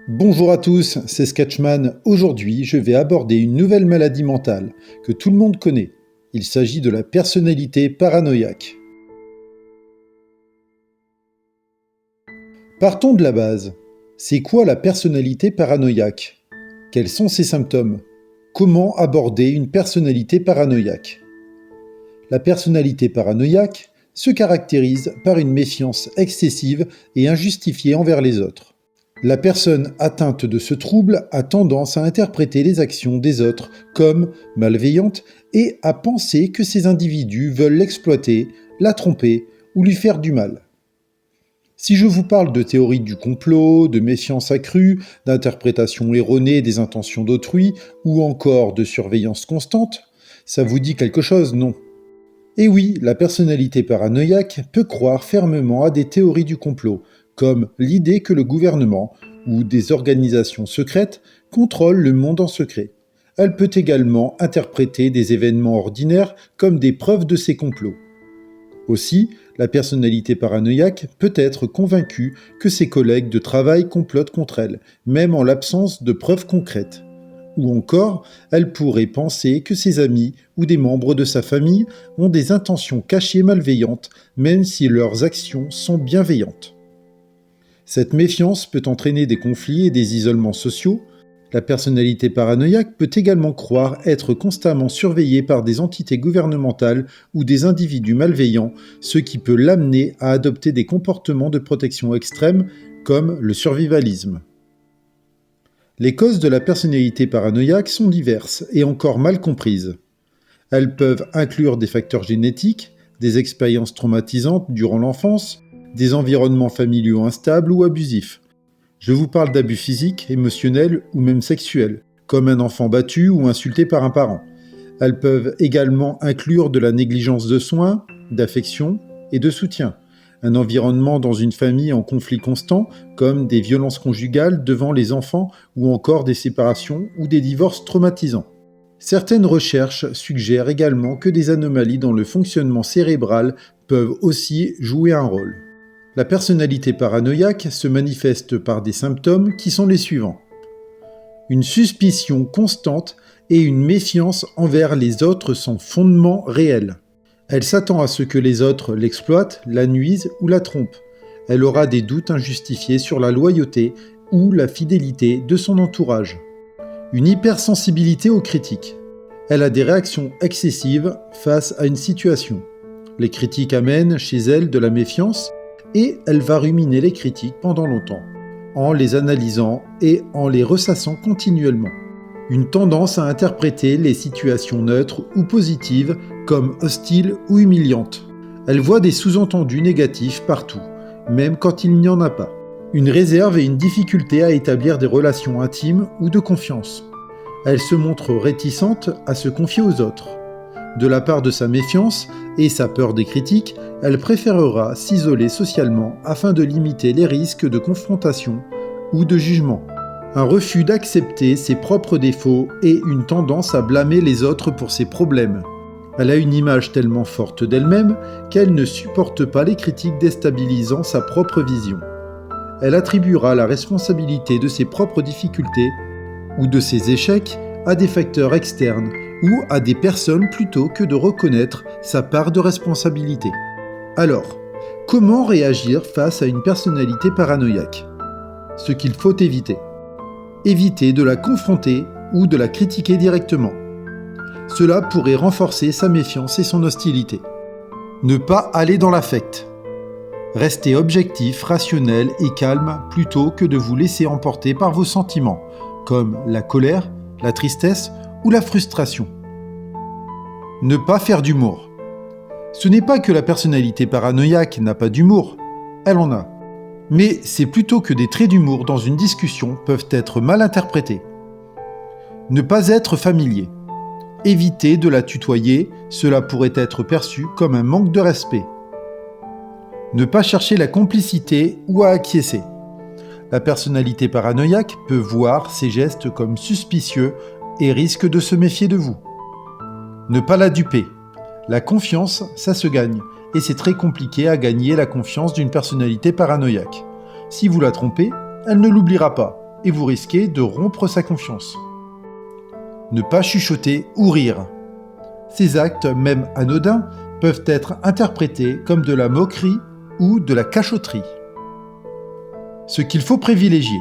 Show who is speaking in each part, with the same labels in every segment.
Speaker 1: Bonjour à tous, c'est Sketchman. Aujourd'hui, je vais aborder une nouvelle maladie mentale que tout le monde connaît. Il s'agit de la personnalité paranoïaque. Partons de la base. C'est quoi la personnalité paranoïaque? Quels sont ses symptômes? Comment aborder une personnalité paranoïaque? La personnalité paranoïaque se caractérise par une méfiance excessive et injustifiée envers les autres. La personne atteinte de ce trouble a tendance à interpréter les actions des autres comme malveillantes et à penser que ces individus veulent l'exploiter, la tromper ou lui faire du mal. Si je vous parle de théorie du complot, de méfiance accrue, d'interprétation erronée des intentions d'autrui ou encore de surveillance constante, ça vous dit quelque chose, non? Et oui, la personnalité paranoïaque peut croire fermement à des théories du complot, comme l'idée que le gouvernement ou des organisations secrètes contrôlent le monde en secret. Elle peut également interpréter des événements ordinaires comme des preuves de ces complots. Aussi, la personnalité paranoïaque peut être convaincue que ses collègues de travail complotent contre elle, même en l'absence de preuves concrètes. Ou encore, elle pourrait penser que ses amis ou des membres de sa famille ont des intentions cachées malveillantes, même si leurs actions sont bienveillantes. Cette méfiance peut entraîner des conflits et des isolements sociaux. La personnalité paranoïaque peut également croire être constamment surveillée par des entités gouvernementales ou des individus malveillants, ce qui peut l'amener à adopter des comportements de protection extrême comme le survivalisme. Les causes de la personnalité paranoïaque sont diverses et encore mal comprises. Elles peuvent inclure des facteurs génétiques, des expériences traumatisantes durant l'enfance, des environnements familiaux instables ou abusifs. Je vous parle d'abus physiques, émotionnels ou même sexuels, comme un enfant battu ou insulté par un parent. Elles peuvent également inclure de la négligence de soins, d'affection et de soutien. Un environnement dans une famille en conflit constant, comme des violences conjugales devant les enfants ou encore des séparations ou des divorces traumatisants. Certaines recherches suggèrent également que des anomalies dans le fonctionnement cérébral peuvent aussi jouer un rôle. La personnalité paranoïaque se manifeste par des symptômes qui sont les suivants. Une suspicion constante et une méfiance envers les autres sans fondement réel. Elle s'attend à ce que les autres l'exploitent, la nuisent ou la trompent. Elle aura des doutes injustifiés sur la loyauté ou la fidélité de son entourage. Une hypersensibilité aux critiques. Elle a des réactions excessives face à une situation. Les critiques amènent chez elle de la méfiance et elle va ruminer les critiques pendant longtemps, en les analysant et en les ressassant continuellement. Une tendance à interpréter les situations neutres ou positives comme hostiles ou humiliantes. Elle voit des sous-entendus négatifs partout, même quand il n'y en a pas. Une réserve et une difficulté à établir des relations intimes ou de confiance. Elle se montre réticente à se confier aux autres. De la part de sa méfiance et sa peur des critiques, elle préférera s'isoler socialement afin de limiter les risques de confrontation ou de jugement. Un refus d'accepter ses propres défauts et une tendance à blâmer les autres pour ses problèmes. Elle a une image tellement forte d'elle-même qu'elle ne supporte pas les critiques déstabilisant sa propre vision. Elle attribuera la responsabilité de ses propres difficultés ou de ses échecs à des facteurs externes ou à des personnes plutôt que de reconnaître sa part de responsabilité. Alors, comment réagir face à une personnalité paranoïaque? Ce qu'il faut éviter. Éviter de la confronter ou de la critiquer directement. Cela pourrait renforcer sa méfiance et son hostilité. Ne pas aller dans l'affect. Restez objectif, rationnel et calme plutôt que de vous laisser emporter par vos sentiments, comme la colère, la tristesse ou la frustration. Ne pas faire d'humour. Ce n'est pas que la personnalité paranoïaque n'a pas d'humour, elle en a. Mais c'est plutôt que des traits d'humour dans une discussion peuvent être mal interprétés. Ne pas être familier. Éviter de la tutoyer, cela pourrait être perçu comme un manque de respect. Ne pas chercher la complicité ou à acquiescer. La personnalité paranoïaque peut voir ces gestes comme suspicieux et risque de se méfier de vous. Ne pas la duper. La confiance, ça se gagne, et c'est très compliqué à gagner la confiance d'une personnalité paranoïaque. Si vous la trompez, elle ne l'oubliera pas. et vous risquez de rompre sa confiance. Ne pas chuchoter ou rire. Ces actes, même anodins, peuvent être interprétés comme de la moquerie ou de la cachotterie. Ce qu'il faut privilégier.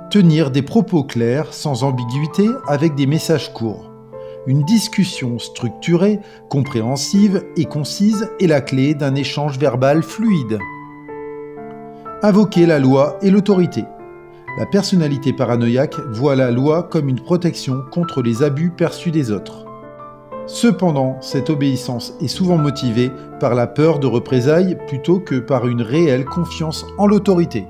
Speaker 1: Tenir des propos clairs, sans ambiguïté, avec des messages courts. Une discussion structurée, compréhensive et concise est la clé d'un échange verbal fluide. Invoquer la loi et l'autorité. La personnalité paranoïaque voit la loi comme une protection contre les abus perçus des autres. Cependant, cette obéissance est souvent motivée par la peur de représailles plutôt que par une réelle confiance en l'autorité.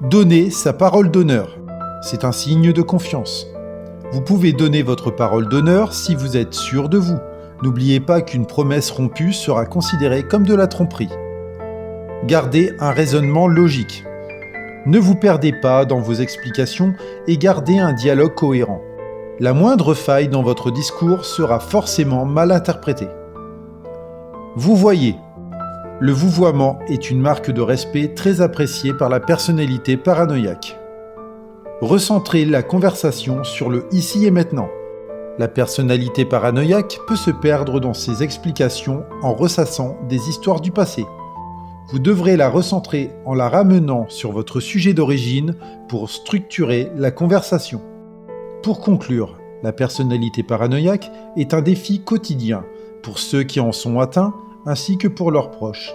Speaker 1: Donner sa parole d'honneur. C'est un signe de confiance. Vous pouvez donner votre parole d'honneur si vous êtes sûr de vous. N'oubliez pas qu'une promesse rompue sera considérée comme de la tromperie. Gardez un raisonnement logique. Ne vous perdez pas dans vos explications et gardez un dialogue cohérent. La moindre faille dans votre discours sera forcément mal interprétée. Vous voyez. Le vouvoiement est une marque de respect très appréciée par la personnalité paranoïaque. Recentrez la conversation sur le ici et maintenant. La personnalité paranoïaque peut se perdre dans ses explications en ressassant des histoires du passé. Vous devrez la recentrer en la ramenant sur votre sujet d'origine pour structurer la conversation. Pour conclure, la personnalité paranoïaque est un défi quotidien pour ceux qui en sont atteints ainsi que pour leurs proches.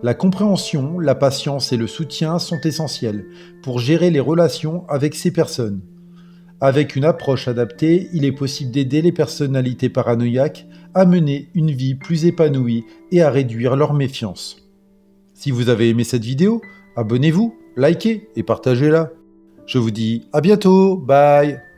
Speaker 1: La compréhension, la patience et le soutien sont essentiels pour gérer les relations avec ces personnes. Avec une approche adaptée, il est possible d'aider les personnalités paranoïaques à mener une vie plus épanouie et à réduire leur méfiance. Si vous avez aimé cette vidéo, abonnez-vous, likez et partagez-la. Je vous dis à bientôt, bye!